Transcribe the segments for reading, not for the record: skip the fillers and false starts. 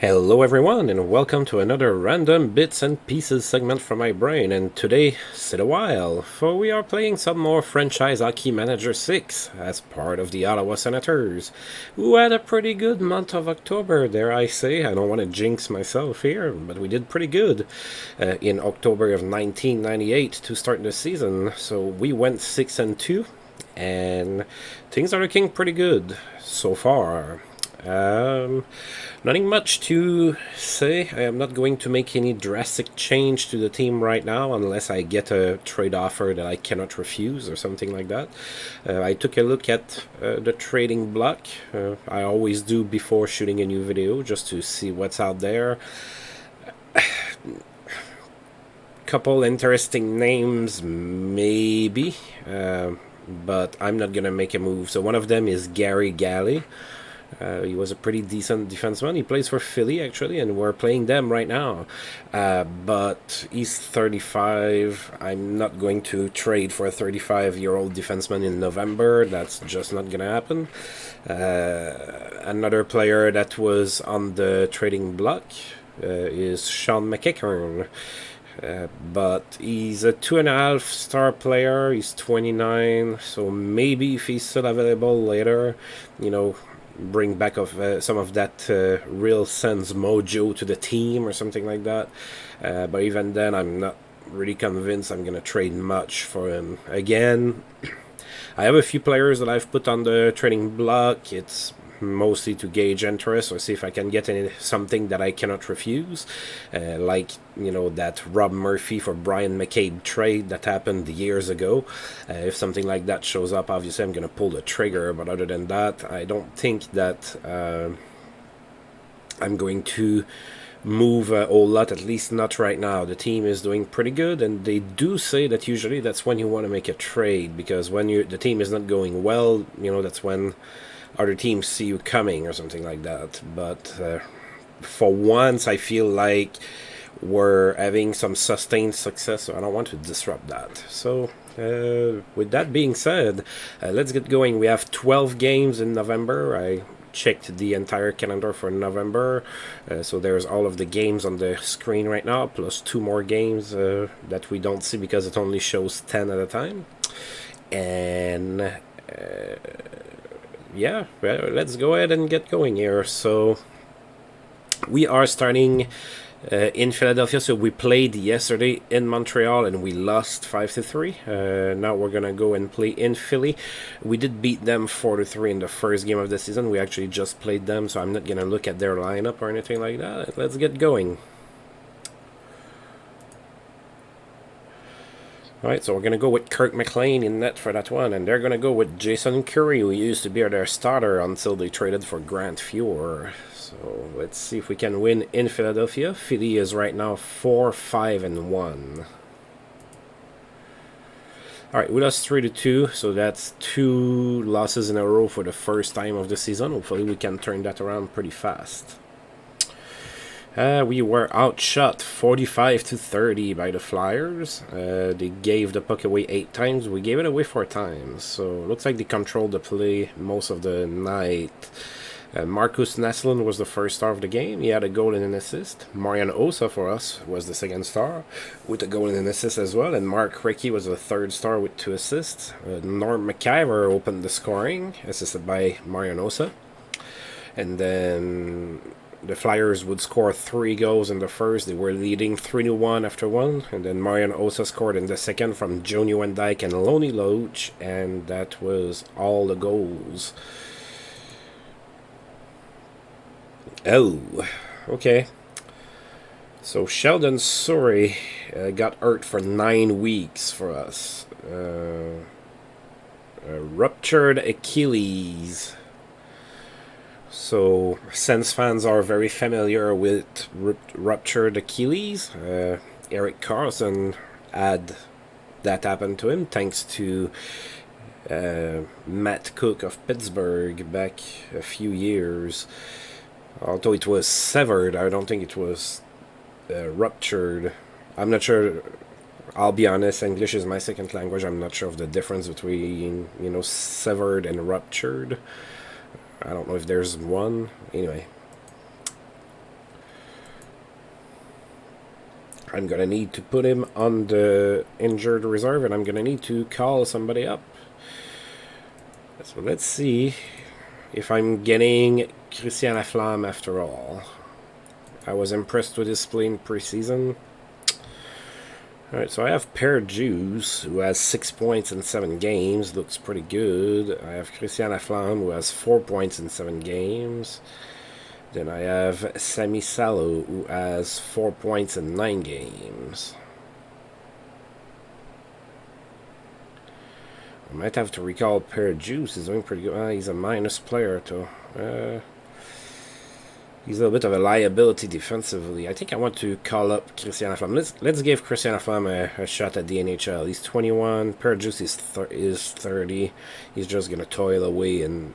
Hello everyone and welcome to another random bits and pieces segment from my brain, and today, sit a while, for we are playing some more Franchise Hockey Manager 6 as part of the Ottawa Senators, who had a pretty good month of October, dare I say. I don't want to jinx myself here, but we did pretty good in October of 1998 to start the season, so we went 6-2, and things are looking pretty good so far. Nothing much to say. I am not going to make any drastic change to the team right now unless I get a trade offer that I cannot refuse or something like that. I took a look at the trading block. I always do before shooting a new video just to see what's out there. Couple interesting names, maybe, but I'm not gonna make a move. So one of them is Gary Galley. He was a pretty decent defenseman. He plays for Philly, actually, and we're playing them right now. But he's 35. I'm not going to trade for a 35-year-old defenseman in November. That's just not going to happen. Another player that was on the trading block is Sean McEachern. But he's a 2.5 star player. He's 29, so maybe if he's still available later, bring back some of that real Sens mojo to the team or something like that. But even then, I'm not really convinced I'm going to trade much for him. Again, I have a few players that I've put on the trading block. It's mostly to gauge interest or see if I can get something that I cannot refuse, like that Rob Murphy for Brian McCabe trade that happened years ago. If something like that shows up, obviously I'm going to pull the trigger, but other than that, I don't think that I'm going to move a whole lot, at least not right now. The team is doing pretty good, and they do say that usually that's when you want to make a trade, because when the team is not going well, that's when other teams see you coming or something like that. But for once, I feel like we're having some sustained success, so I don't want to disrupt that. So with that being said, let's get going. We have 12 games in November. I checked the entire calendar for November, so there's all of the games on the screen right now, plus 2 more games that we don't see because it only shows 10 at a time. And yeah, well, let's go ahead and get going here. So we are starting in Philadelphia. So we played yesterday in Montreal and we lost 5-3. Now we're gonna go and play in Philly. We did beat them 4-3 in the first game of the season. We actually just played them, so I'm not gonna look at their lineup or anything like that. Let's get going. Alright, so we're going to go with Kirk McLean in net for that one, and they're going to go with Jason Curry, who used to be their starter until they traded for Grant Fuhr. So let's see if we can win in Philadelphia. Philly is right now 4-5-1. Alright, we lost 3-2, so that's 2 losses in a row for the first time of the season. Hopefully we can turn that around pretty fast. We were outshot 45-30 by the Flyers. They gave the puck away 8 times. We gave it away 4 times. So it looks like they controlled the play most of the night. Markus Naslund was the first star of the game. He had a goal and an assist. Marian Osa for us was the second star with a goal and an assist as well. And Mark Recchi was the third star with 2 assists. Norm McIver opened the scoring, assisted by Marian Osa. And then the Flyers would score 3 goals in the first. They were leading 3-1 after 1. And then Marian Osa scored in the second from Joe Nieuwendyk and Lonnie Loach. And that was all the goals. Oh, okay. So Sheldon Souray got hurt for 9 weeks for us. Ruptured Achilles. So, Sens fans are very familiar with ruptured Achilles. Erik Karlsson had that happen to him thanks to Matt Cook of Pittsburgh back a few years. Although it was severed, I don't think it was ruptured. I'm not sure. I'll be honest, English is my second language. I'm not sure of the difference between, severed and ruptured. I don't know if there's one. Anyway. I'm gonna need to put him on the injured reserve, and I'm gonna need to call somebody up. So let's see if I'm getting Christian Laflamme after all. I was impressed with his play in preseason. Alright, so I have Per Juice, who has 6 points in 7 games. Looks pretty good. I have Christian Laflamme, who has 4 points in 7 games. Then I have Sami Salo, who has 4 points in 9 games. I might have to recall Per Juice. He's doing pretty good. He's a minus player, too. He's a little bit of a liability defensively. I think I want to call up Christian Laflamme. Let's give Christian Laflamme a shot at the NHL. He's 21. Per Juice is 30. He's just going to toil away in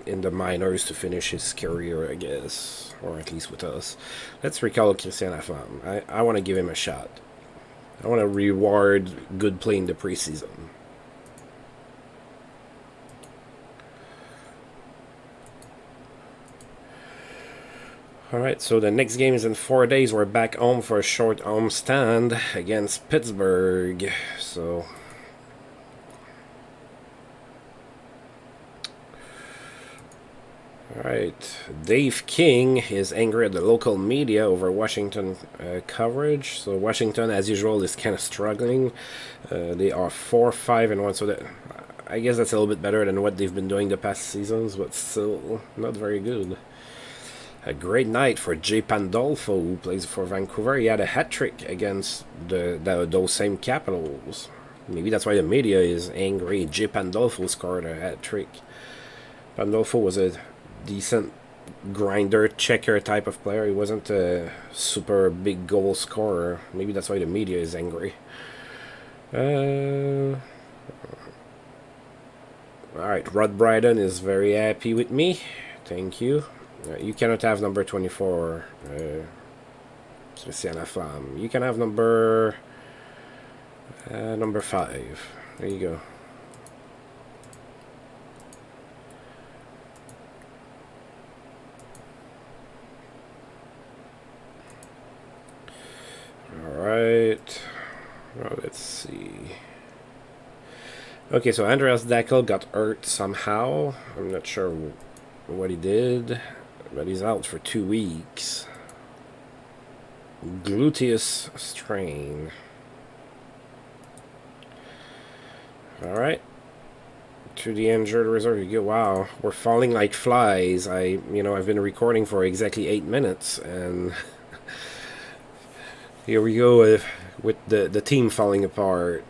the minors to finish his career, I guess. Or at least with us. Let's recall Christian Laflamme. I want to give him a shot. I want to reward good play in the preseason. Alright, so the next game is in 4 days. We're back home for a short home stand against Pittsburgh. So alright, Dave King is angry at the local media over Washington coverage. So Washington, as usual, is kind of struggling. They are 4-5-1, so that I guess that's a little bit better than what they've been doing the past seasons, but still not very good. A great night for Jay Pandolfo, who plays for Vancouver. He had a hat-trick against those same Capitals. Maybe that's why the media is angry. Jay Pandolfo scored a hat-trick. Pandolfo was a decent grinder, checker type of player. He wasn't a super big goal scorer. Maybe that's why the media is angry. Alright, Rod Brydon is very happy with me. Thank you. You cannot have number 24, Christian Laflamme. You can have number 5. There you go. Alright. Well, let's see. Okay, so Andreas Dackel got hurt somehow. I'm not sure what he did, but he's out for 2 weeks. Gluteus strain. Alright. To the injured reserve you go. Wow, we're falling like flies. I've been recording for exactly 8 minutes, and here we go with the team falling apart.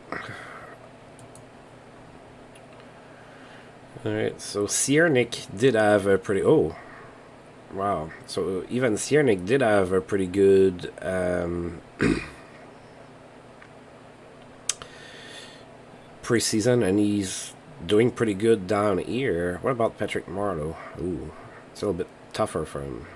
Alright, so Ciernik did have a pretty... Oh, wow. So even Ciernik did have a pretty good... preseason, and he's doing pretty good down here. What about Patrick Marleau? Ooh, it's a little bit tougher for him.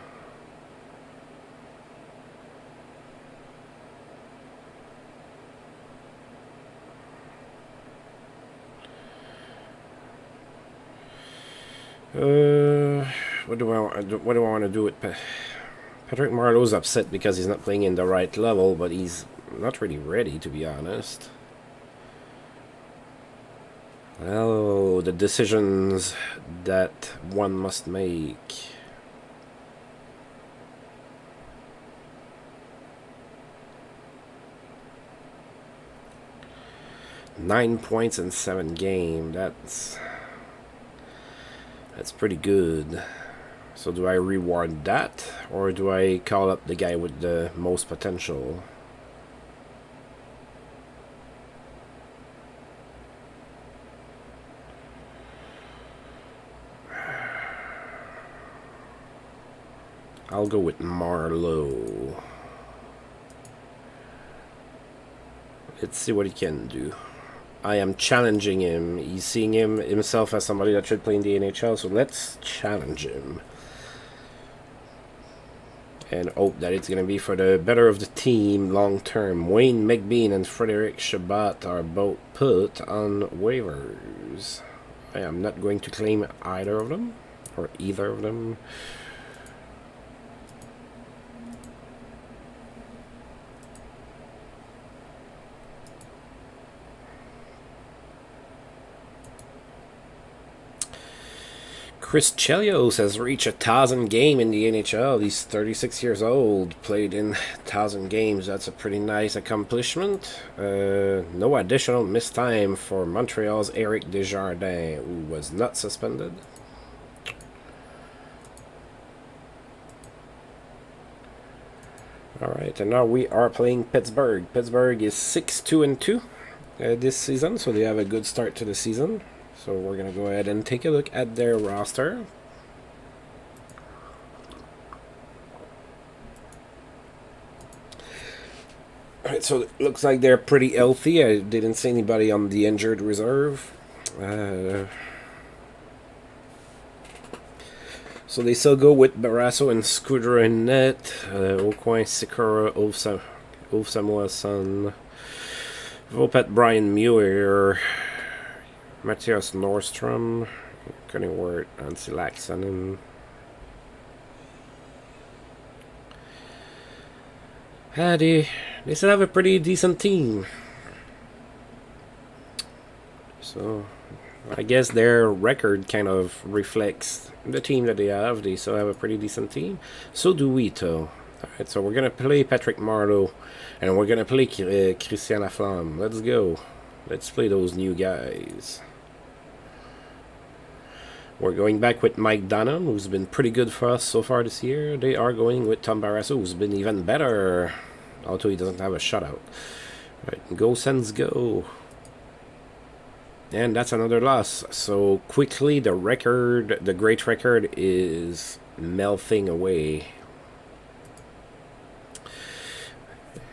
What do I want to do with Patrick Marleau's upset because he's not playing in the right level, but he's not really ready, to be honest. Well, the decisions that one must make. Nine points in 7 games. That's pretty good. So do I reward that, or do I call up the guy with the most potential? I'll go with Marleau. Let's see what he can do. I am challenging him. He's seeing himself as somebody that should play in the NHL, so let's challenge him. And hope that it's going to be for the better of the team long term. Wayne McBean and Frederic Chabot are both put on waivers. I am not going to claim either of them, or either of them. Chris Chelios has reached 1,000 game in the NHL. He's 36 years old, played in 1,000 games. That's a pretty nice accomplishment. No additional missed time for Montreal's Eric Desjardins, who was not suspended. Alright, and now we are playing Pittsburgh. Pittsburgh is 6-2-2 this season, so they have a good start to the season. So we're going to go ahead and take a look at their roster. Alright, so it looks like they're pretty healthy. I didn't see anybody on the injured reserve. So they still go with Barrasso and Scudero in net. Aucoin, Sikora, Ulf Samuelsson, Volpet, Brian Muir, Matthias Nordstrom, Kunningworth, Ansi Laxonen. They still have a pretty decent team. So I guess their record kind of reflects the team that they have. They still have a pretty decent team. So do we, too. Alright, so we're going to play Patrick Marleau. And we're going to play Christian Laflamme. Let's go. Let's play those new guys. We're going back with Mike Donham, who's been pretty good for us so far this year. They are going with Tom Barrasso, who's been even better. Although he doesn't have a shutout. Alright, go Sens, go. And that's another loss. So quickly, the great record is melting away.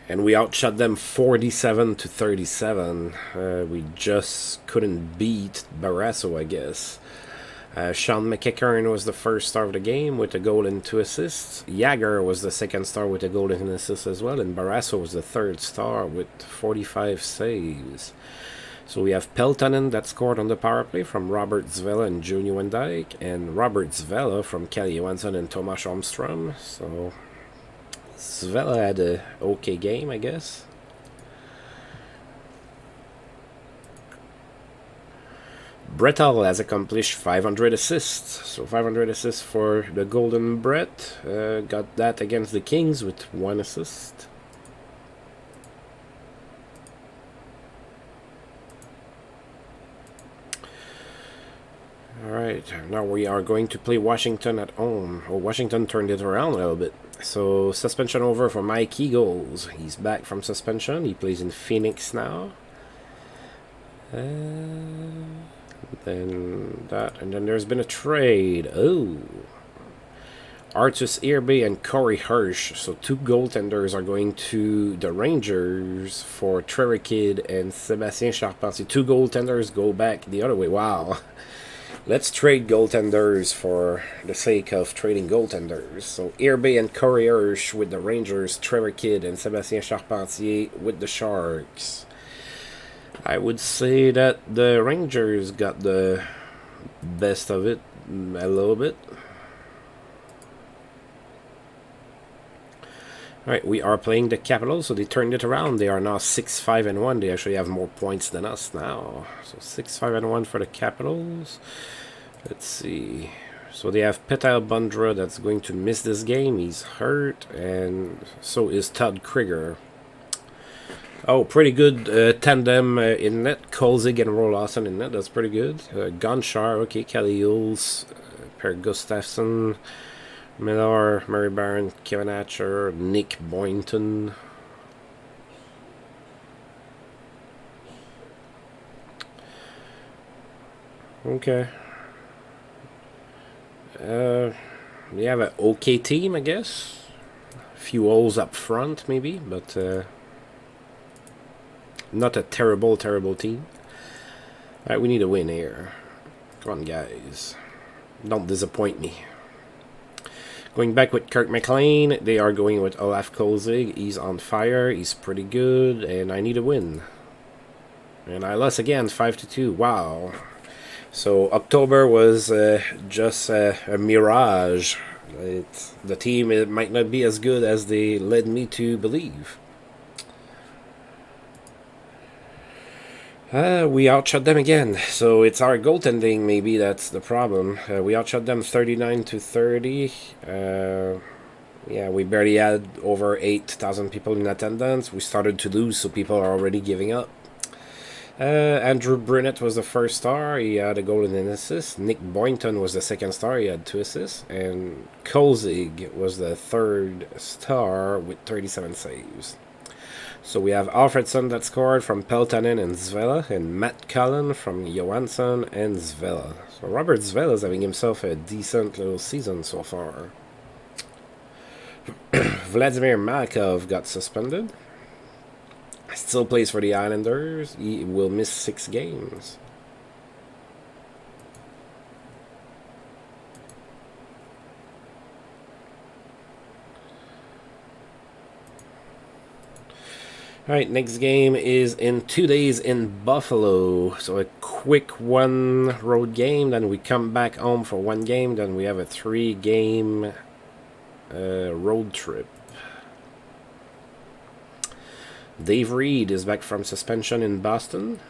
And we outshot them 47-37. We just couldn't beat Barrasso, I guess. Sean McEachern was the first star of the game with a goal and 2 assists. Jagger was the second star with a goal and an assist as well. And Barrasso was the third star with 45 saves. So we have Peltonen that scored on the power play from Robert Zvela and Joe Nieuwendyk, and Robert Zvela from Kelly Johansson and Tomas Holmstrom. So Zvela had a okay game, I guess. Brettal has accomplished 500 assists. So 500 assists for the Golden Brett. Got that against the Kings with 1 assist. Alright, now we are going to play Washington at home. Oh, Washington turned it around a little bit. So, suspension over for Mike Eagles. He's back from suspension. He plays in Phoenix now. And then there's been a trade. Oh. Artus Irby and Corey Hirsch. So, 2 goaltenders are going to the Rangers for Trevor Kidd and Sébastien Charpentier. 2 goaltenders go back the other way. Wow. Let's trade goaltenders for the sake of trading goaltenders. So, Irby and Corey Hirsch with the Rangers, Trevor Kidd and Sébastien Charpentier with the Sharks. I would say that the Rangers got the best of it a little bit. Alright, we are playing the Capitals, so they turned it around. They are now 6-5-1. They actually have more points than us now. So 6-5-1 for the Capitals. Let's see. So they have Petal Bundra that's going to miss this game. He's hurt, and so is Todd Krieger. Oh, pretty good tandem in net. Kolzig and Rolosson in net. That's pretty good. Gonchar, okay. Kelly Yules, Per Gustafsson, Miller, Murray Barron, Kevin Hatcher, Nick Boynton. Okay. We have an okay team, I guess. A few holes up front, maybe, but not a terrible team. Alright, we need a win here. Come on, guys. Don't disappoint me. Going back with Kirk McLean, they are going with Olaf Kolzig. He's on fire. He's pretty good, and I need a win. And I lost again, 5-2. Wow. So October was just a mirage. The team might not be as good as they led me to believe. We outshot them again, so it's our goaltending. Maybe that's the problem. We outshot them 39-30. Yeah, we barely had over 8,000 people in attendance. We started to lose, so people are already giving up. Andrew Brunette was the first star. He had a goal and an assist. Nick Boynton was the second star. He had 2 assists. And Kozig was the third star with 37 saves. So we have Alfredson that scored from Peltonen and Zvela, and Matt Cullen from Johansson and Zvela. So Robert Zvela is having himself a decent little season so far. Vladimir Makov got suspended. Still plays for the Islanders. He will miss 6 games. Alright, next game is in 2 days in Buffalo. So a quick 1 road game, then we come back home for 1 game, then we have a 3-game road trip. Dave Reed is back from suspension in Boston.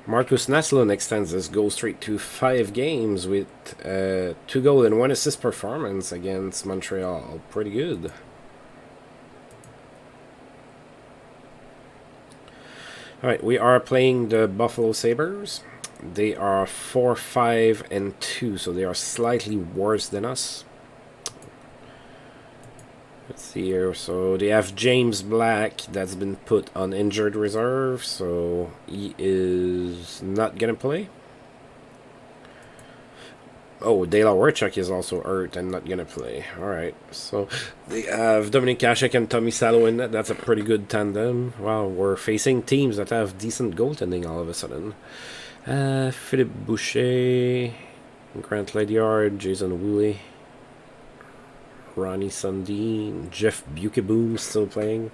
Marcus Naslund extends his goal streak to 5 games with 2 goal and 1 assist performance against Montreal. Pretty good. Alright, we are playing the Buffalo Sabres. They are 4-5-2, so they are slightly worse than us. Let's see here. So they have James Black that's been put on injured reserve, so he is not gonna play. Oh, Dale Warchuk is also hurt and not gonna play. Alright, so they have Dominic Hasek and Tommy Salo in that. That's a pretty good tandem. Wow, we're facing teams that have decent goaltending all of a sudden. Philippe Boucher, Grant Ledyard, Jason Woolley, Ronnie Sundin, Jeff Bukeboom still playing.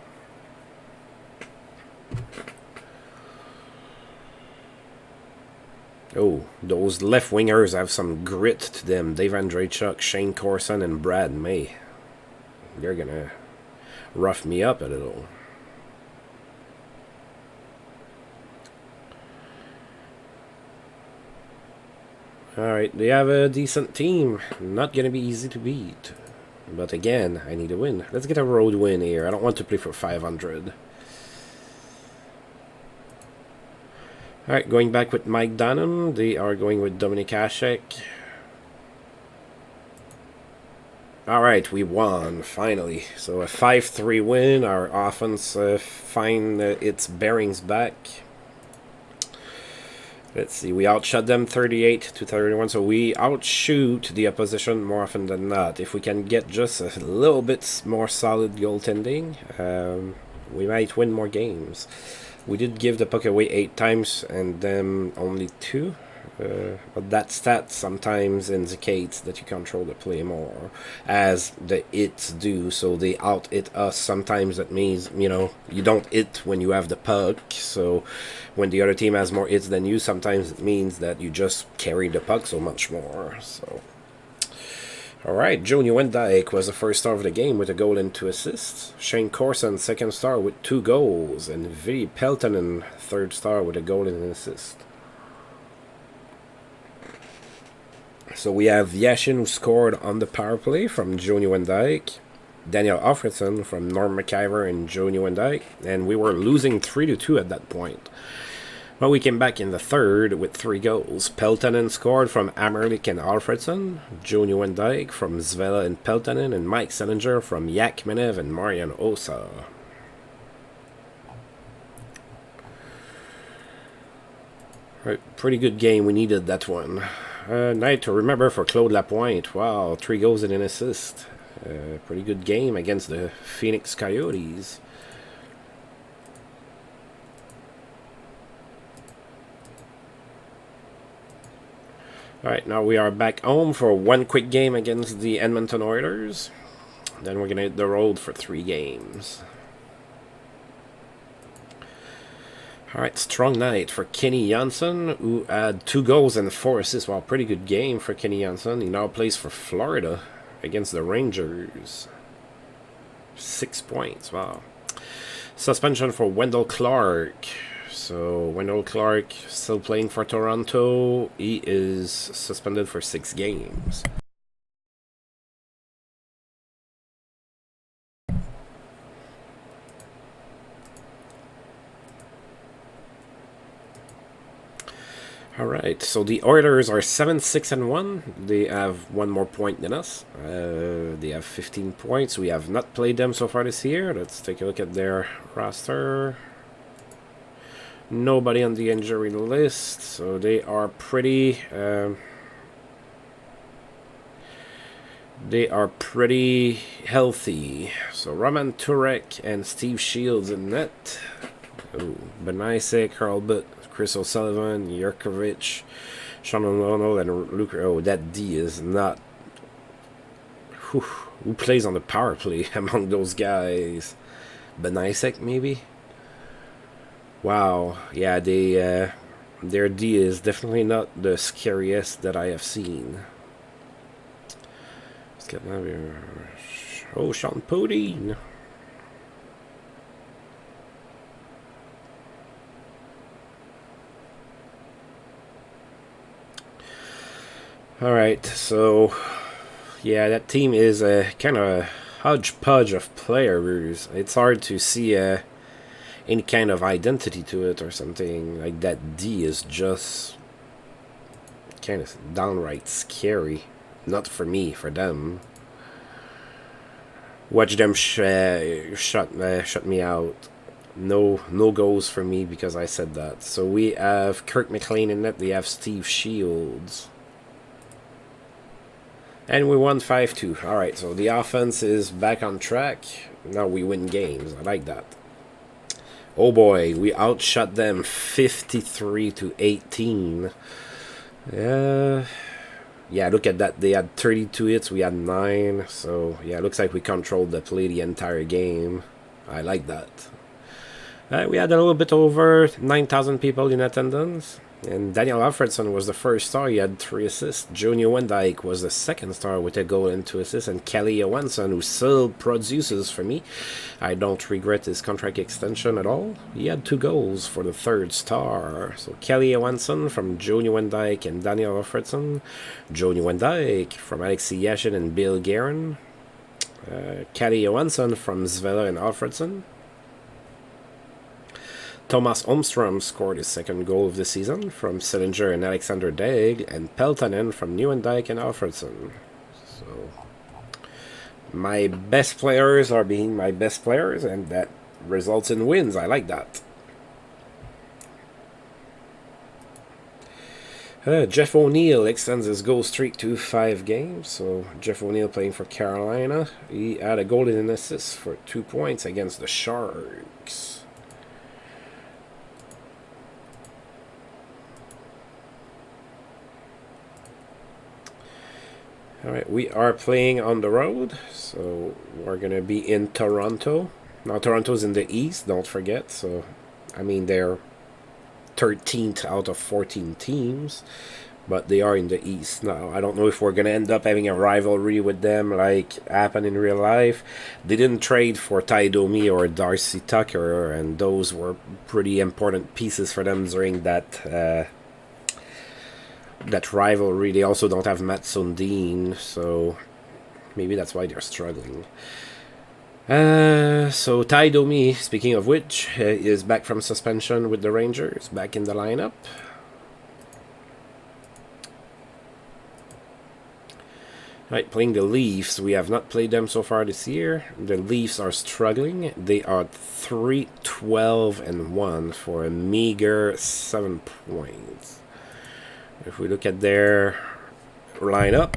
Oh, those left wingers have some grit to them. Dave Andreychuk, Shane Corson, and Brad May. They're gonna rough me up a little. Alright, they have a decent team. Not gonna be easy to beat. But again, I need a win. Let's get a road win here. I don't want to play for 500. Alright, going back with Mike Dunham. They are going with Dominic Hasek. Alright, we won, finally. So a 5-3 win. Our offense find its bearings back. Let's see, we outshot them 38-31, so we outshoot the opposition more often than not. If we can get just a little bit more solid goaltending, we might win more games. We did give the puck away 8 times and them only 2. But that stat sometimes indicates that you control the play more, as the hits do. So they out-hit us. Sometimes that means, you know, you don't hit when you have the puck. So when the other team has more hits than you, sometimes it means that you just carry the puck so much more. So, alright, Joe Nieuwendyk was the first star of the game with a goal and 2 assists. Shane Corson, second star with 2 goals. And Vili Peltonen, third star with a goal and an assist. So we have Yashin, who scored on the power play from Joe Nieuwendyk, Daniel Alfredson from Norm McIver and Joe Nieuwendyk, and we were losing 3-2 at that point. Well, we came back in the third with 3 goals. Peltonen scored from Amerlik and Alfredson, Joe Nieuwendyk from Zvela and Peltonen, and Mike Selinger from Yakmenev and Marian Osa. Right, pretty good game. We needed that one. Night to remember for Claude Lapointe. Wow, 3 goals and an assist. Pretty good game against the Phoenix Coyotes. Alright, now we are back home for 1 quick game against the Edmonton Oilers. Then we're going to hit the road for 3 games. Alright, strong night for Kenny Janssen, who had 2 goals and 4 assists. Well, pretty good game for Kenny Janssen. He now plays for Florida against the Rangers. 6 points, wow. Suspension for Wendell Clark. So, Wendell Clark still playing for Toronto. He is suspended for 6 games. Alright, so the Oilers are 7-6-1. They have 1 more point than us. They have 15 points. We have not played them so far this year. Let's take a look at their roster. Nobody on the injury list, so they are pretty healthy. So Roman Turek and Steve Shields in net. Oh, Benisek, Hurlbut, Chris O'Sullivan, Yurkovich, Sean O'Donnell, and Luke. Oh, that D is not. Who plays on the power play among those guys? Benisek, maybe? Wow, yeah, their D is definitely not the scariest that I have seen. Let's get that here. Oh, Sean Podine. Alright, so yeah, that team is a kind of a hodgepodge of players. It's hard to see any kind of identity to it or something. Like that D is just kind of downright scary. Not for me, for them. Watch them shut me out. No goals for me because I said that. So we have Kirk McLean in net. They have Steve Shields. And we won 5-2. Alright, so the offense is back on track. Now we win games. I like that. Oh boy, we outshot them 53-18. Yeah, look at that. They had 32 hits, we had 9. So, yeah, it looks like we controlled the play the entire game. I like that. We had a little bit over 9,000 people in attendance. And Daniel Alfredson was the first star. He had 3 assists. Joe Nieuwendyk was the second star with a goal and 2 assists. And Kelly Johansson, who still produces for me. I don't regret his contract extension at all. He had 2 goals for the third star. So Kelly Johansson from Joe Nieuwendyk and Daniel Alfredson. Joe Nieuwendyk from Alexei Yashin and Bill Guerin. Kelly Johansson from Zvela and Alfredson. Thomas Holmstrom scored his 2nd goal of the season from Sillinger and Alexander Degg, and Peltonen from Nieuwendyk and Alfredson. So, my best players are being my best players, and that results in wins. I like that. Jeff O'Neill extends his goal streak to 5 games. So, Jeff O'Neill playing for Carolina. He had a goal and an assist for 2 points against the Sharks. Alright, we are playing on the road, so we're going to be in Toronto. Now, Toronto's in the East, don't forget, so, I mean, they're 13th out of 14 teams, but they are in the East now. I don't know if we're going to end up having a rivalry with them like happened in real life. They didn't trade for Ty Domi or Darcy Tucker, and those were pretty important pieces for them during that rivalry. They also don't have Matt Sundin, so maybe that's why they're struggling. So Ty Domi, speaking of which, is back from suspension with the Rangers, back in the lineup. Right, playing the Leafs. We have not played them so far this year. The Leafs are struggling. They are 3-12-1 for a meager 7 points. If we look at their lineup,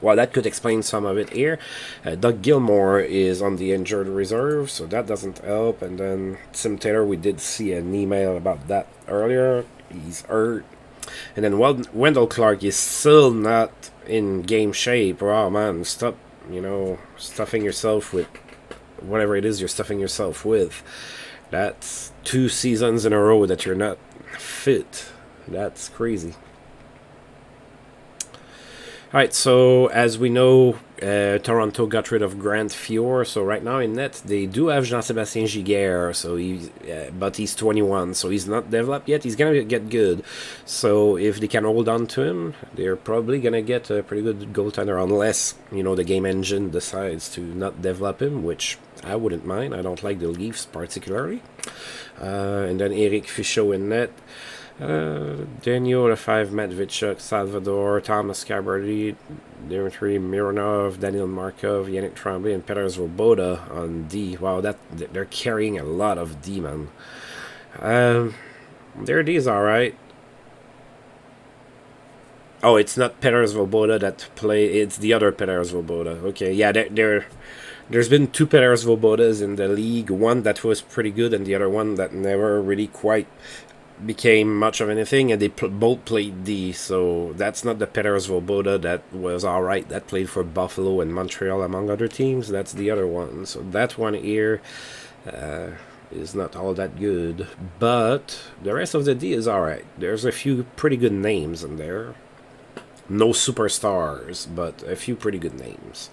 well, that could explain some of it here. Doug Gilmour is on the injured reserve, so that doesn't help. And then Tim Taylor, we did see an email about that earlier. He's hurt. And then Wendell Clark is still not in game shape. Wow, man, stop, stuffing yourself with whatever it is you're stuffing yourself with. That's 2 seasons in a row that you're not fit. That's crazy. Alright, so as we know, Toronto got rid of Grant Fuhr, so right now in net they do have Jean-Sébastien Giguère, so but he's 21, so he's not developed yet. He's gonna get good, so if they can hold on to him, they're probably gonna get a pretty good goaltender, unless, you know, the game engine decides to not develop him, which I wouldn't mind. I don't like the Leafs particularly. And then Eric Fichaud in net. Daniel, the 5, Matvichuk, Salvador, Thomas Cabardi, Dmitry Mironov, Daniel Markov, Yannick Tremblay, and Petr Svoboda on D. Wow, they're carrying a lot of D, man. Their D's alright. Oh, it's not Petr Svoboda that play, it's the other Petr Svoboda. Okay, yeah, there's been 2 Petr Svobodas in the league, one that was pretty good and the other one that never really quite became much of anything, and they both played D, so that's not the Petr Svoboda that was alright, that played for Buffalo and Montreal among other teams. That's the other one. So that one here is not all that good, but the rest of the D is alright. There's a few pretty good names in there. No superstars, but a few pretty good names.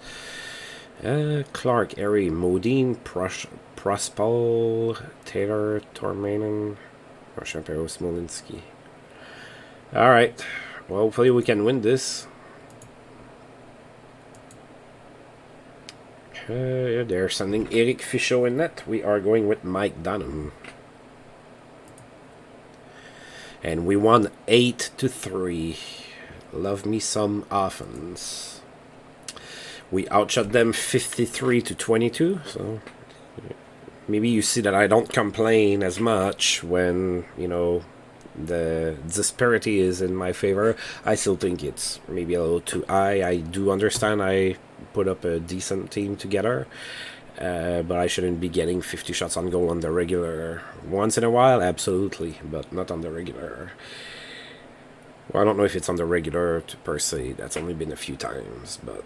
Clark, Erie, Modine, Prospal, Taylor, Tormanen, Champero, Smolinski. Alright. Well, hopefully we can win this. They're sending Eric Fichaud in net. We are going with Mike Dunham. And we won 8-3. Love me some offense. We outshot them 53-22, so maybe you see that I don't complain as much when, you know, the disparity is in my favor. I still think it's maybe a little too high. I do understand I put up a decent team together, but I shouldn't be getting 50 shots on goal on the regular. Once in a while, absolutely, but not on the regular. Well, I don't know if it's on the regular per se. That's only been a few times, but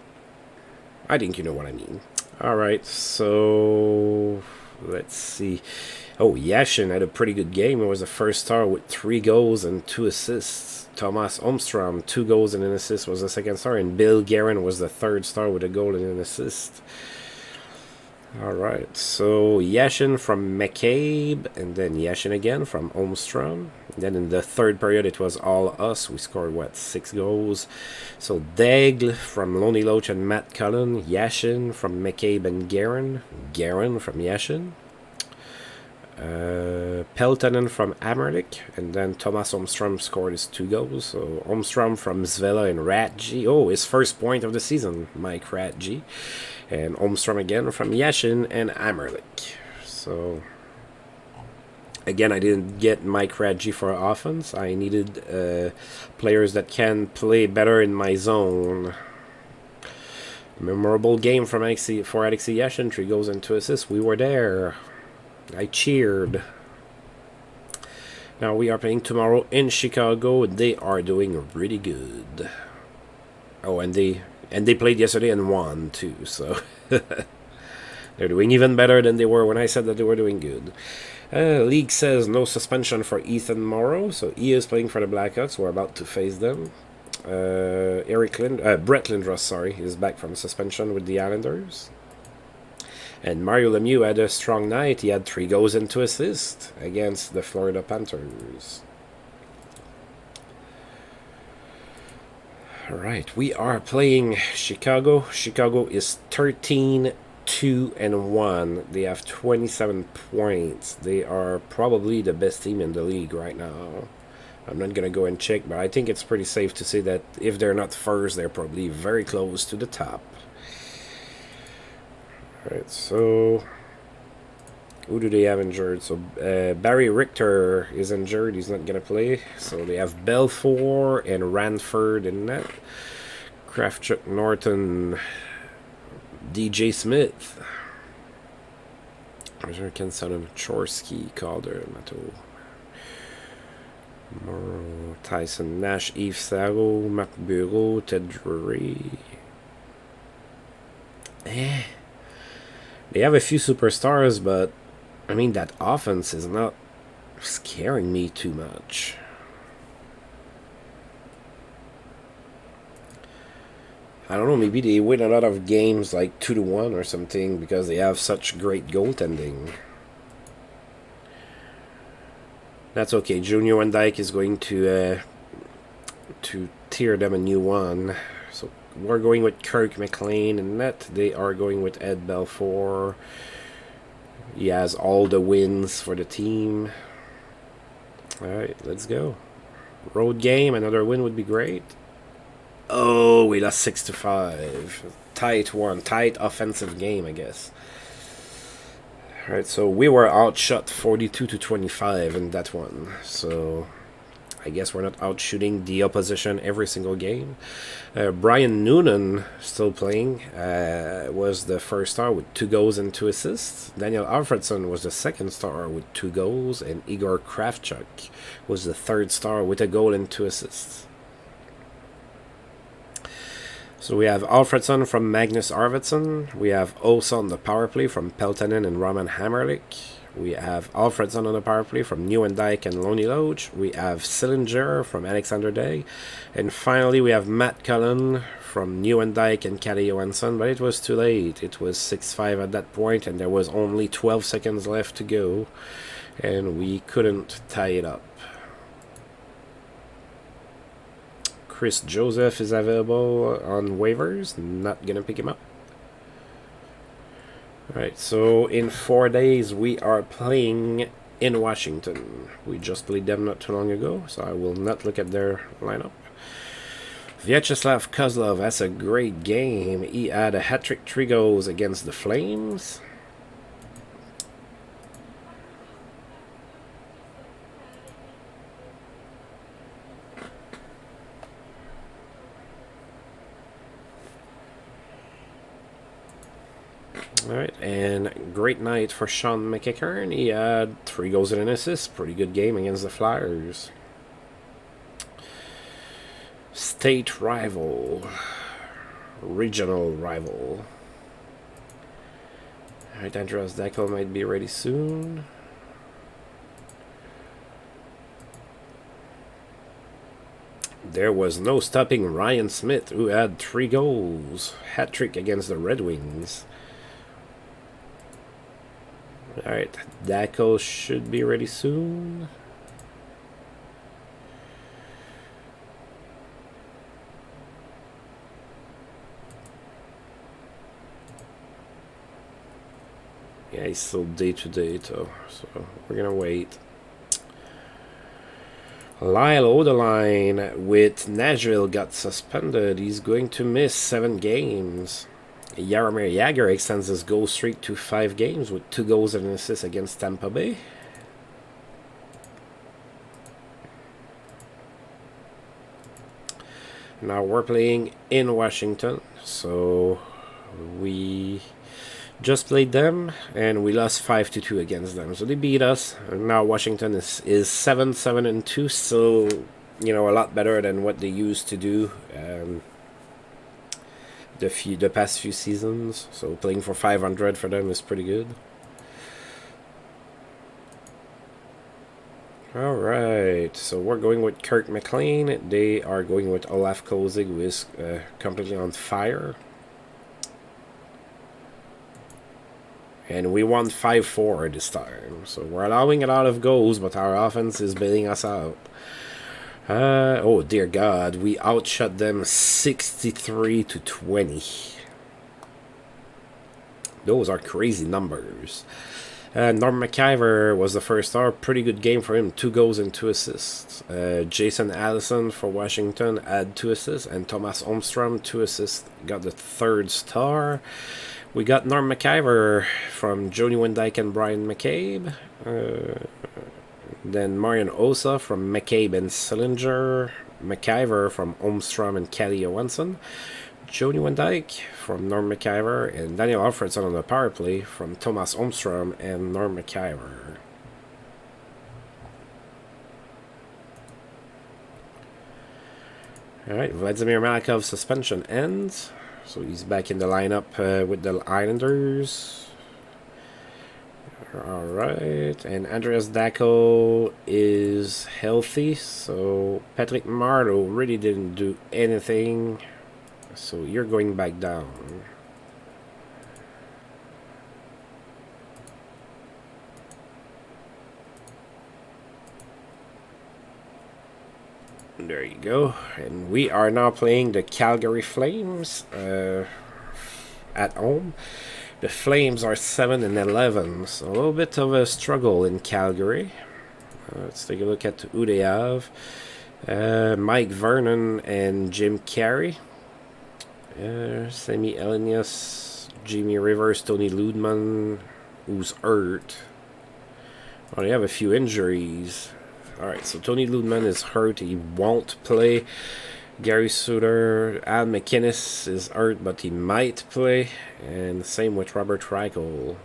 I think you know what I mean. Alright, so let's see. Oh, Yashin had a pretty good game. It was the first star with 3 goals and 2 assists. Thomas Holmstrom, 2 goals and an assist, was the second star. And Bill Guerin was the 3rd star with a goal and an assist. Alright, so Yashin from McCabe, and then Yashin again from Holmstrom. Then in the 3rd period, it was all us. We scored, what, 6 goals. So Daigle from Lonely Loach and Matt Cullen. Yashin from McCabe and Guerin. Guerin from Yashin. Peltonen from Amerlik, and then Thomas Holmstrom scored his 2 goals. So Holmstrom from Zvela and Ratji. Oh, his first point of the season, Mike Ratji. And Holmstrom again from Yashin and Amerlik. So again, I didn't get Mike Ratji for offense. I needed players that can play better in my zone. Memorable game from Alexei Yashin, 3 goals and 2 assists. We were there. I cheered. Now we are playing tomorrow in Chicago. They are doing really good. Oh, and they played yesterday and won too, so they're doing even better than they were when I said that they were doing good. League says no suspension for Ethan Morrow, so he is playing for the Blackhawks. We're about to face them. Brett Lindros, sorry, is back from suspension with the Islanders. And Mario Lemieux had a strong night. He had 3 goals and 2 assists against the Florida Panthers. Alright, we are playing Chicago. Chicago is 13-2-1. They have 27 points. They are probably the best team in the league right now. I'm not going to go and check, but I think it's pretty safe to say that if they're not first, they're probably very close to the top. Alright, so who do they have injured? So Barry Richter is injured. He's not going to play. So they have Belfour and Ranford in net. Kravchuk, Norton, DJ Smith. Kenson, Chorsky, Calder, Mato, Morrow, Tyson Nash, Yves Sarro, Marc Bureau, Ted Drury. They have a few superstars, but I mean, that offense is not scaring me too much. I don't know, maybe they win a lot of games like 2-1 or something because they have such great goaltending. That's okay. Junior Van Dyke is going to tear them a new one. So we're going with Kirk McLean in net. They are going with Ed Belfour. He has all the wins for the team. Alright, let's go. Road game, another win would be great. Oh, we lost 6-5. Tight one. Tight offensive game, I guess. Alright, so we were outshot 42-25 in that one. So I guess we're not outshooting the opposition every single game. Brian Noonan, still playing, was the first star with 2 goals and 2 assists. Daniel Alfredson was the second star with 2 goals. And Igor Kravchuk was the third star with a goal and 2 assists. So we have Alfredson from Magnus Arvidsson. We have Osa on the power play from Peltonen and Roman Hammerlick. We have Alfredson on the power play from Nieuwendyk and Lonnie Loach. We have Sillinger from Alexander Day. And finally, we have Matt Cullen from Nieuwendyk and Kalle Johansson. But it was too late. It was 6-5 at that point, and there was only 12 seconds left to go. And we couldn't tie it up. Chris Joseph is available on waivers. Not going to pick him up. Alright, so in 4 days we are playing in Washington. We just played them not too long ago, so I will not look at their lineup. Vyacheslav Kozlov has a great game. He had a hat-trick, 3 goals against the Flames. Alright, and great night for Sean McEachern. He had 3 goals and an assist. Pretty good game against the Flyers. State rival. Regional rival. Alright, Andreas Dekel might be ready soon. There was no stopping Ryan Smith, who had 3 goals. Hat-trick against the Red Wings. Alright, Daco should be ready soon. Yeah, he's still day-to-day, though, so we're gonna wait. Lyle Odeline with Nashville got suspended. He's going to miss 7 games. Jaromir Jagr extends his goal streak to 5 games with 2 goals and an assist against Tampa Bay. Now we're playing in Washington, so we just played them and we lost 5-2 against them. So they beat us. And now Washington is 7-7-2, so you know, a lot better than what they used to do. The past few seasons, so playing for 500 for them is pretty good. Alright, so we're going with Kirk McLean. They are going with Olaf Kozig, who is completely on fire. And we won 5-4 this time, so we're allowing a lot of goals, but our offense is bailing us out. Oh dear God, we outshot them 63-20. Those are crazy numbers. Norm McIver was the first star. Pretty good game for him. 2 goals and 2 assists. Jason Allison for Washington had 2 assists. And Thomas Holmstrom, 2 assists. Got the 3rd star. We got Norm McIver from Joni Wendyke and Brian McCabe. Then Marian Osa from McCabe and Sillinger. McIver from Holmstrom and Kalle Johansson. Joni Wendyke from Norm McIver. And Daniel Alfredson on the power play from Thomas Holmstrom and Norm McIver. Alright, Vladimir Malakov's suspension ends. So he's back in the lineup with the Islanders. Alright, and Andreas Dacko is healthy, so Patrick Marleau really didn't do anything, so you're going back down. There you go. And we are now playing the Calgary Flames at home. The Flames are 7-11, so a little bit of a struggle in Calgary. Let's take a look at who they have. Mike Vernon and Jim Carey. Sammy Elenius, Jimmy Rivers, Tony Ludman, who's hurt. Oh, they have a few injuries. Alright, so Tony Ludman is hurt. He won't play. Gary Suter, Al McInnes is hurt, but he might play. And the same with Robert Reichel.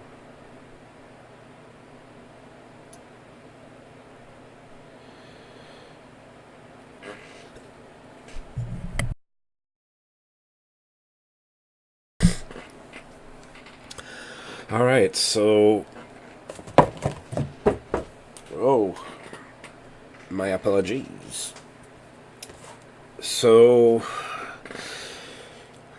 Alright, so... Oh... My apologies. So,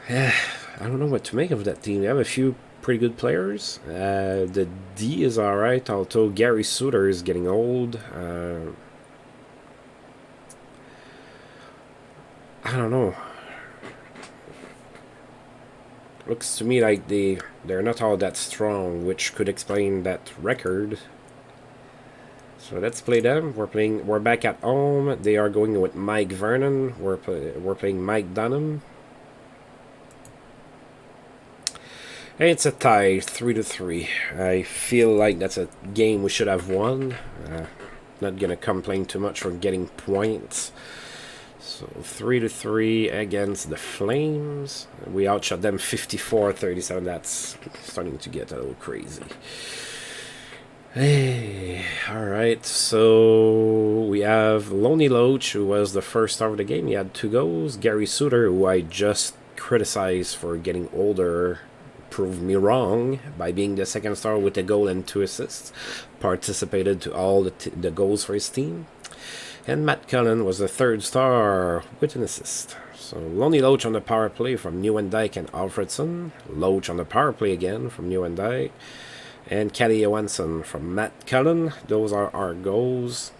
I don't know what to make of that team. They have a few pretty good players. The D is alright, although Gary Suter is getting old. I don't know. Looks to me like they're not all that strong, which could explain that record. So let's play them. We're back at home. They are going with Mike Vernon. We're playing Mike Dunham. And it's a tie, 3-3. I feel like that's a game we should have won. Not gonna complain too much for getting points. So 3-3 against the Flames. We outshot them 54-37. That's starting to get a little crazy. Hey, alright, so we have Lonnie Loach, who was the first star of the game. He had 2 goals. Gary Suter, who I just criticized for getting older, proved me wrong by being the second star with a goal and 2 assists. Participated to all the goals for his team. And Matt Cullen was the third star with an assist. So Lonnie Loach on the power play from Nieuwendyk and Alfredson. Loach on the power play again from Nieuwendyk. And Kelly Johansson from Matt Cullen. Those are our goals.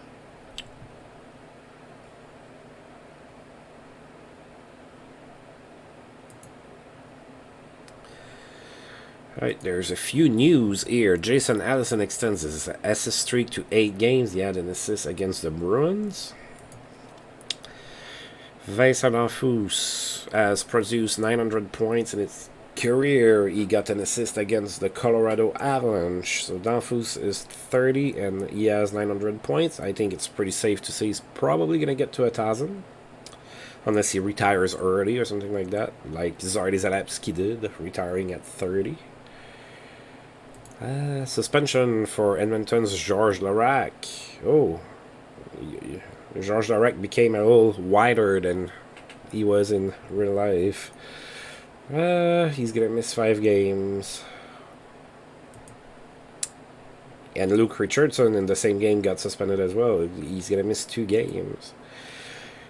Alright, there's a few news here. Jason Allison extends his assist streak to 8 games. He had an assist against the Bruins. Vincent Danfous has produced 900 points in its career. He got an assist against the Colorado Avalanche. So Danfous is 30 and he has 900 points. I think it's pretty safe to say he's probably going to get to 1,000. Unless he retires early or something like that. Like Zardy Zalapski did, retiring at 30. Suspension for Edmonton's Georges Larac. Oh. Georges Larac became a little wider than he was in real life. He's gonna miss 5 games. And Luke Richardson in the same game got suspended as well. He's gonna miss 2 games.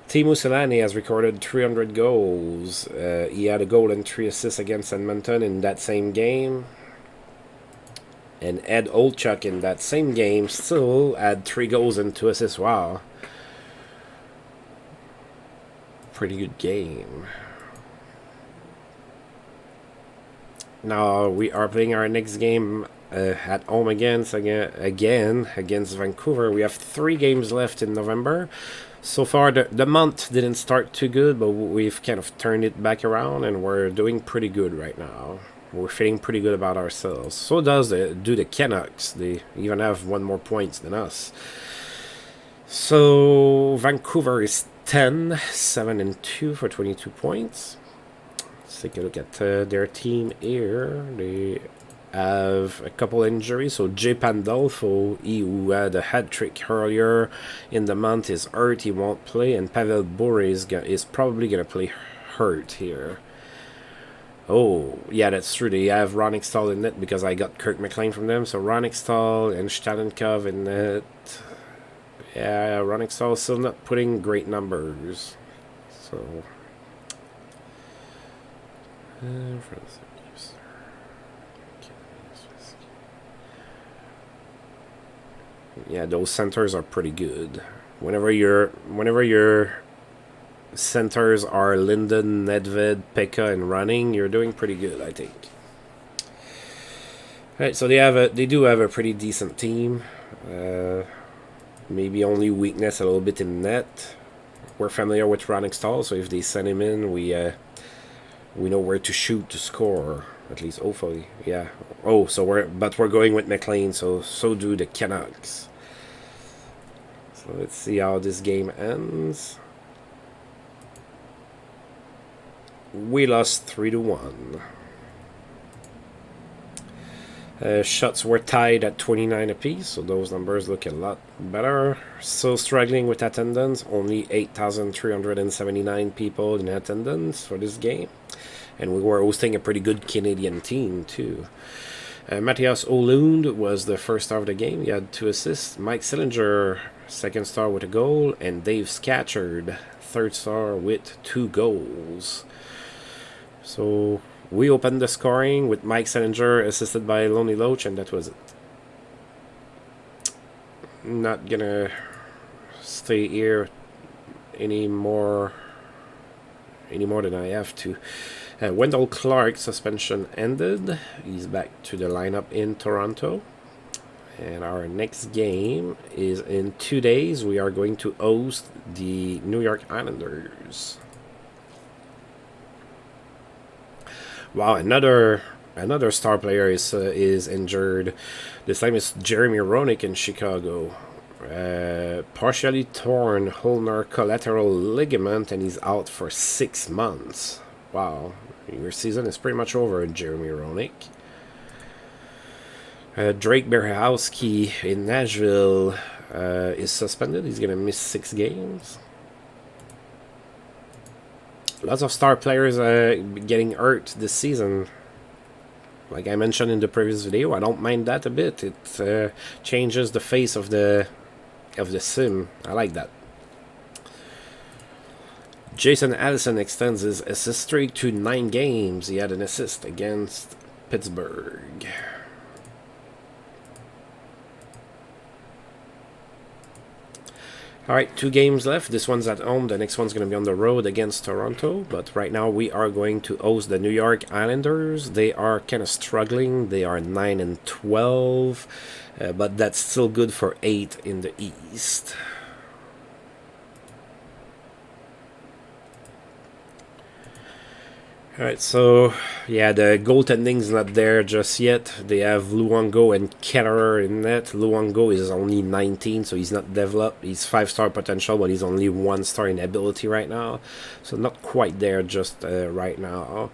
Teemu Selanne has recorded 300 goals. He had a goal and 3 assists against Edmonton in that same game. And Ed Olchuk in that same game still had 3 goals and 2 assists. Wow. Pretty good game. Now we are playing our next game at home again against Vancouver. We have 3 games left in November. So far, the month didn't start too good, but we've kind of turned it back around, and we're doing pretty good right now. We're feeling pretty good about ourselves. So do the Canucks. They even have 1 more points than us. So Vancouver is 7-2 for 22 points. Let's take a look at their team here. They have a couple injuries. So Jay Pandolfo, who had a hat trick earlier in the month, is hurt. He won't play. And Pavel Bure is probably going to play hurt here. Oh, yeah, that's true. They have Ron Extall in net because I got Kirk McLean from them. So Ron Extall and Stalenkov in net. Yeah, Ron Extall is still not putting great numbers. So. Yeah, those centers are pretty good. Whenever your centers are Linden, Nedved, Pekka, and Running, you're doing pretty good, I think. Alright, so they do have a pretty decent team. Maybe only weakness a little bit in net. We're familiar with Ron Extall, so if they send him in, we know where to shoot to score. At least hopefully, yeah. Oh, so we're going with McLean, so do the Canucks. So let's see how this game ends. We lost 3-1. Shots were tied at 29 apiece, so those numbers look a lot better. Still struggling with attendance, only 8,379 people in attendance for this game. And we were hosting a pretty good Canadian team, too. Matthias Ohlund was the first star of the game. He had 2 assists. Mike Sillinger, second star with a goal. And Dave Scatchard, third star with 2 goals. So we opened the scoring with Mike Sillinger assisted by Lonely Loach, and that was it. Not gonna stay here any more than I have to. Wendell Clark's suspension ended. He's back to the lineup in Toronto. And our next game is in 2 days. We are going to host the New York Islanders. Wow, another star player is injured. This time it's Jeremy Roenick in Chicago. Partially torn ulnar collateral ligament, and he's out for 6 months. Wow, your season is pretty much over, Jeremy Roenick. Drake Berehowski in Nashville is suspended. He's going to miss 6 games. Lots of star players getting hurt this season. Like I mentioned in the previous video, I don't mind that a bit. It changes the face of the sim. I like that. Jason Allison extends his assist streak to 9 games. He had an assist against Pittsburgh. Alright, 2 games left. This one's at home. The next one's going to be on the road against Toronto. But right now we are going to host the New York Islanders. They are kind of struggling. They are 9-12. But that's still good for 8 in the East. Alright, so yeah, the goaltending's not there just yet. They have Luongo and Ketterer in net. Luongo is only 19, so he's not developed. He's 5-star potential, but he's only 1-star in ability right now. So not quite there just right now.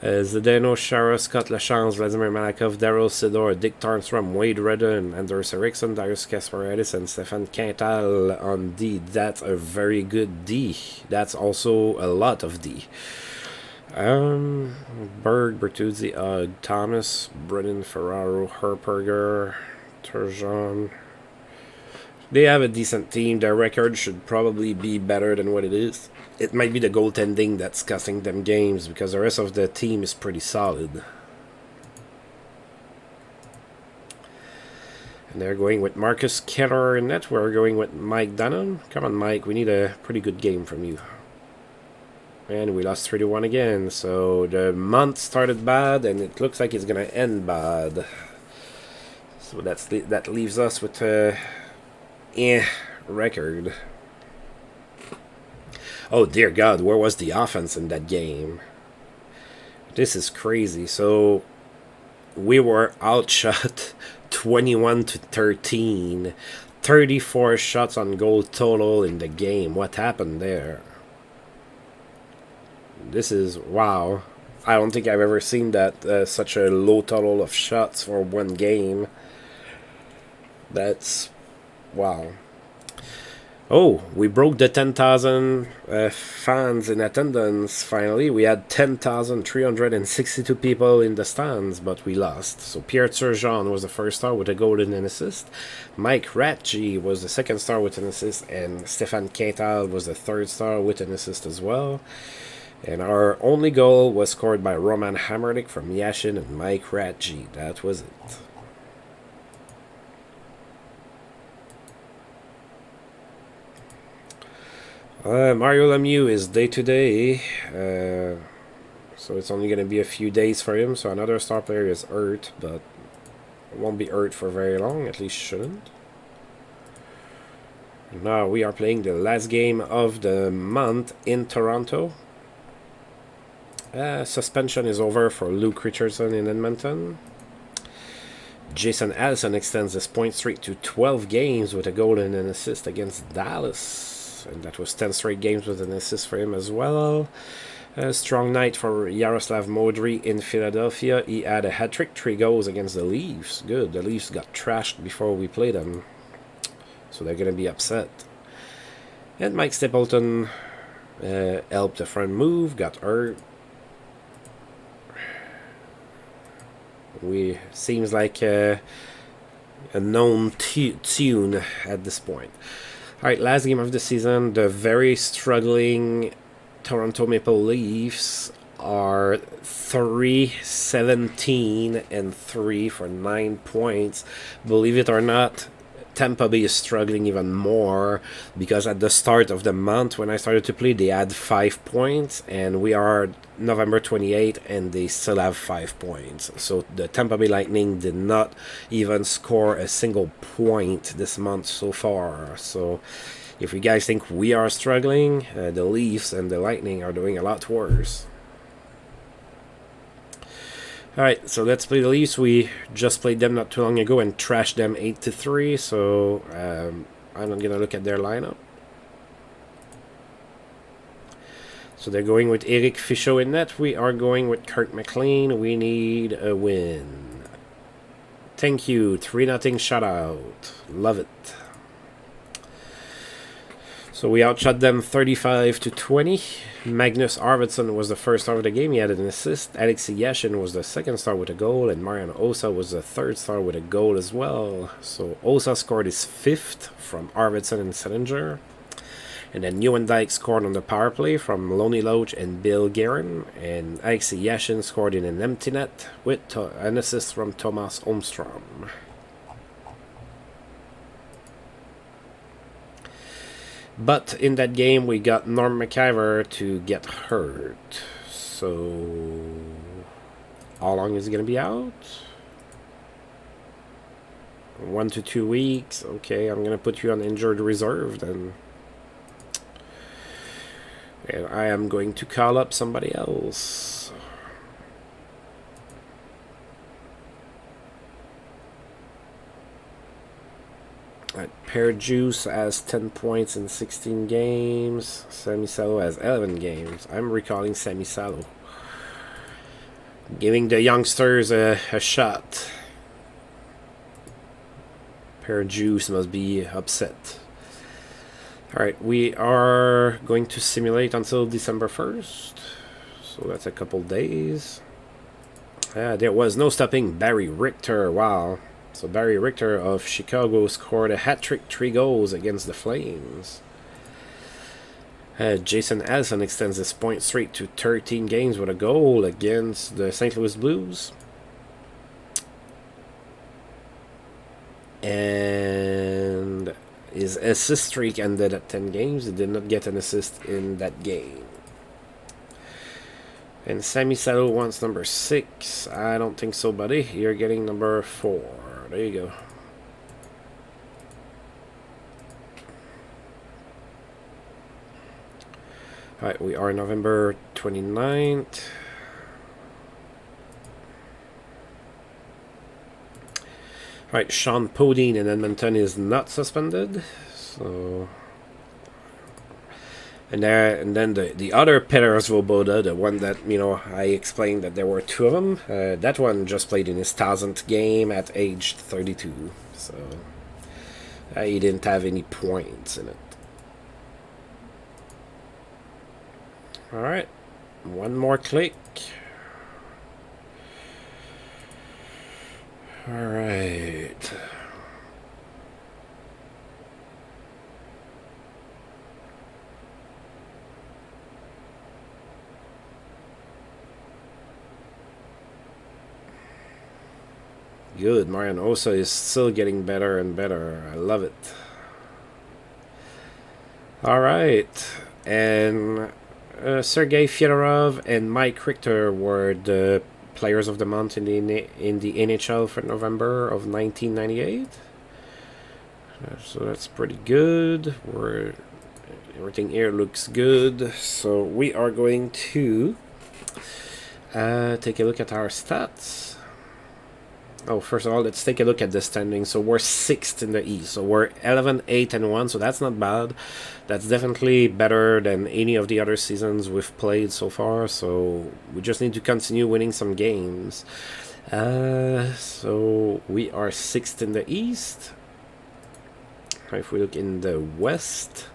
Zdeno Chara, Scott Lachance, Vladimir Malakov, Daryl Sidor, Dick Tarnstrom, Wade Redden, Anders Eriksson, Darius Kasparidis, and Stefan Quintal on D. That's a very good D. That's also a lot of D. Berg, Bertuzzi, Thomas, Brennan, Ferraro, Herperger, Turgeon. They have a decent team. Their record should probably be better than what it is. It might be the goaltending that's costing them games because the rest of the team is pretty solid. And they're going with Marcus Keller in net. We're going with Mike Dunham. Come on, Mike. We need a pretty good game from you. And we lost 3-1 again. So the month started bad, and it looks like it's going to end bad. So that leaves us with a record. Oh, dear God. Where was the offense in that game? This is crazy. So we were outshot 21-13. 34 shots on goal total in the game. What happened there? This is wow. I don't think I've ever seen that such a low total of shots for one game. That's wow. Oh, we broke the 10,000 fans in attendance finally. We had 10,362 people in the stands, but we lost. So Pierre Turgeon was the first star with a goal and an assist. Mike Ratji was the second star with an assist, and Stefan Quintal was the third star with an assist as well. And our only goal was scored by Roman Hammerdick from Yashin and Mike Ratji. That was it. Mario Lemieux is day-to-day, so it's only going to be a few days for him. So another star player is hurt, but won't be hurt for very long, at least shouldn't. Now we are playing the last game of the month in Toronto. Suspension is over for Luke Richardson in Edmonton. Jason Allison extends his point streak to 12 games with a goal and an assist against Dallas. And that was 10 straight games with an assist for him as well. A strong night for Yaroslav Modry in Philadelphia. He had a hat-trick, 3 goals against the Leafs. Good, the Leafs got trashed before we played them, so they're going to be upset. And Mike Stapleton helped the front move, got hurt. Seems like a known tune at this point. Alright, last game of the season. The very struggling Toronto Maple Leafs are 3-17-3 for 9 points. Believe it or not, Tampa Bay is struggling even more, because at the start of the month when I started to play, they had 5 points, and we are November 28 and they still have 5 points. So the Tampa Bay Lightning did not even score a single point this month so far. So if you guys think we are struggling, the Leafs and the Lightning are doing a lot worse. Alright, so let's play the Leafs. We just played them not too long ago and trashed them 8-3, so I'm not going to look at their lineup. So they're going with Eric Fichaud in net. We are going with Kirk McLean. We need a win. Thank you. 3-0 shutout. Love it. So we outshot them 35-20. Magnus Arvidsson was the first star of the game. He had an assist. Alexei Yashin was the second star with a goal. And Marian Osa was the third star with a goal as well. So Osa scored his 5th from Arvidsson and Selinger. And then Nieuwendyk scored on the power play from Lonnie Loach and Bill Guerin. And Alexei Yashin scored in an empty net with an assist from Thomas Holmstrom. But in that game, we got Norm McIver to get hurt. So how long is he going to be out? 1 to 2 weeks. Okay, I'm going to put you on injured reserve then. And I am going to call up somebody else. Pear Juice has 10 points in 16 games. Sammy Salo has 11 games. I'm recalling Sammy Salo. Giving the youngsters a shot. Pear Juice must be upset. Alright, we are going to simulate until December 1st. So that's a couple days. There was no stopping Barry Richter. Wow. So Barry Richter of Chicago scored a hat-trick, 3 goals against the Flames. Jason Allison extends his point streak to 13 games with a goal against the St. Louis Blues. And his assist streak ended at 10 games. He did not get an assist in that game. And Sammy Salo wants number 6. I don't think so, buddy. You're getting number 4. There you go. Alright, we are November 29th. Alright, Sean Podine in Edmonton is not suspended. So... And then the other Peter Svoboda, the one that, you know, I explained that there were 2 of them, that one just played in his 1000th game at age 32. So he didn't have any points in it. Alright, one more click. Alright. Good, Marian Osa is still getting better and better. I love it. Alright, and Sergei Fyodorov and Mike Richter were the Players of the Month in the NHL for November of 1998. So that's pretty good. Everything here looks good. So we are going to take a look at our stats. Oh, first of all, let's take a look at the standing. So we're 6th in the East. So we're 11, 8, and 1. So that's not bad. That's definitely better than any of the other seasons we've played so far. So we just need to continue winning some games. So we are 6th in the East. If we look in the West,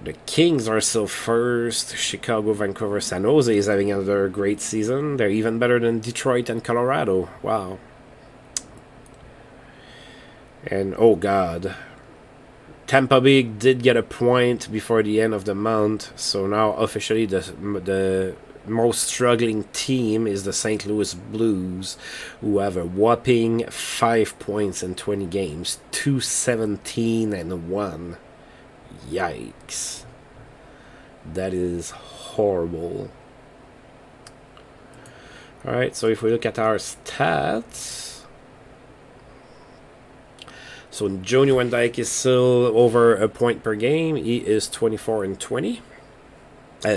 the Kings are still first. Chicago, Vancouver, San Jose is having another great season. They're even better than Detroit and Colorado. Wow. And oh god, Tampa Bay did get a point before the end of the month. So now officially the most struggling team is the St. Louis Blues, who have a whopping 5 points in 20 games. 2-17-1. Yikes. That is horrible. Alright, so if we look at our stats, so Joe Nieuwendyk is still over a point per game. He is 24 and 20.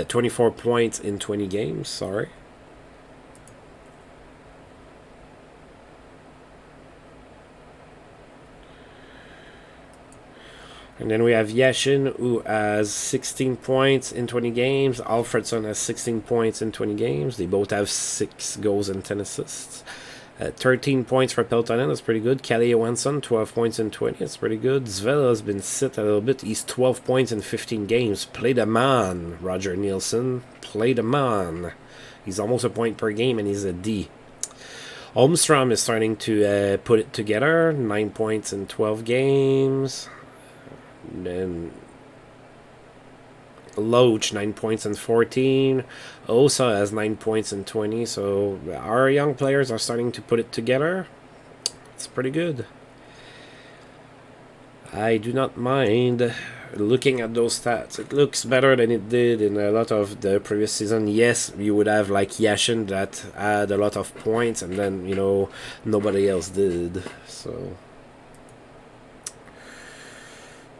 24 points in 20 games, sorry. And then we have Yashin, who has 16 points in 20 games. Alfredson has 16 points in 20 games. They both have 6 goals and 10 assists. 13 points for Peltonen, that's pretty good. Kalle Johansson, 12 points in 20, that's pretty good. Zvela has been sit a little bit. He's 12 points in 15 games. Play the man, Roger Nielsen. Play the man. He's almost a point per game, and he's a D. Holmstrom is starting to put it together. 9 points in 12 games. And then Loach, 9 points in 14. Osa has 9 points in 20. So our young players are starting to put it together. It's pretty good. I do not mind looking at those stats. It looks better than it did in a lot of the previous season. Yes, you would have like Yashin that had a lot of points, and then, you know, nobody else did. So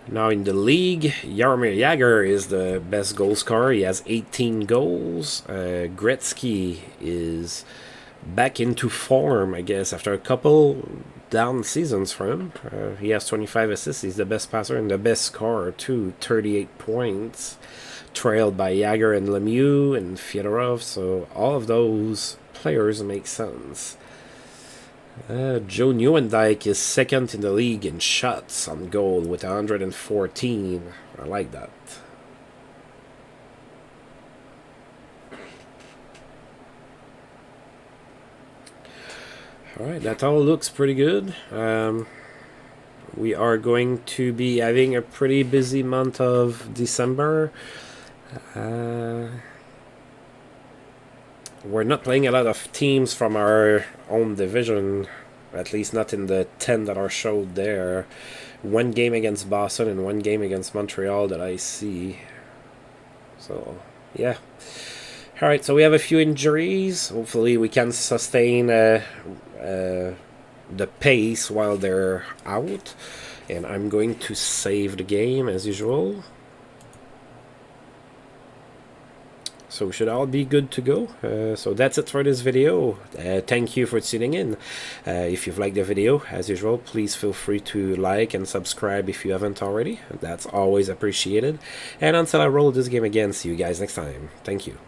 now in the league, Jaromir Jagr is the best goal scorer. He has 18 goals. Gretzky is back into form, I guess, after a couple down seasons for him. He has 25 assists. He's the best passer and the best scorer, too. 38 points, trailed by Jagr and Lemieux and Fyodorov. So all of those players make sense. Joe Nieuwendyk is second in the league in shots on goal with 114. I like that. Alright, that all looks pretty good. We are going to be having a pretty busy month of December. We're not playing a lot of teams from our own division, at least not in the 10 that are showed there. One game against Boston and one game against Montreal that I see. So, yeah. Alright, so we have a few injuries. Hopefully we can sustain the pace while they're out. And I'm going to save the game as usual. So we should all be good to go. So that's it for this video. Thank you for tuning in. If you've liked the video, as usual, please feel free to like and subscribe if you haven't already. That's always appreciated. And until I roll this game again, see you guys next time. Thank you.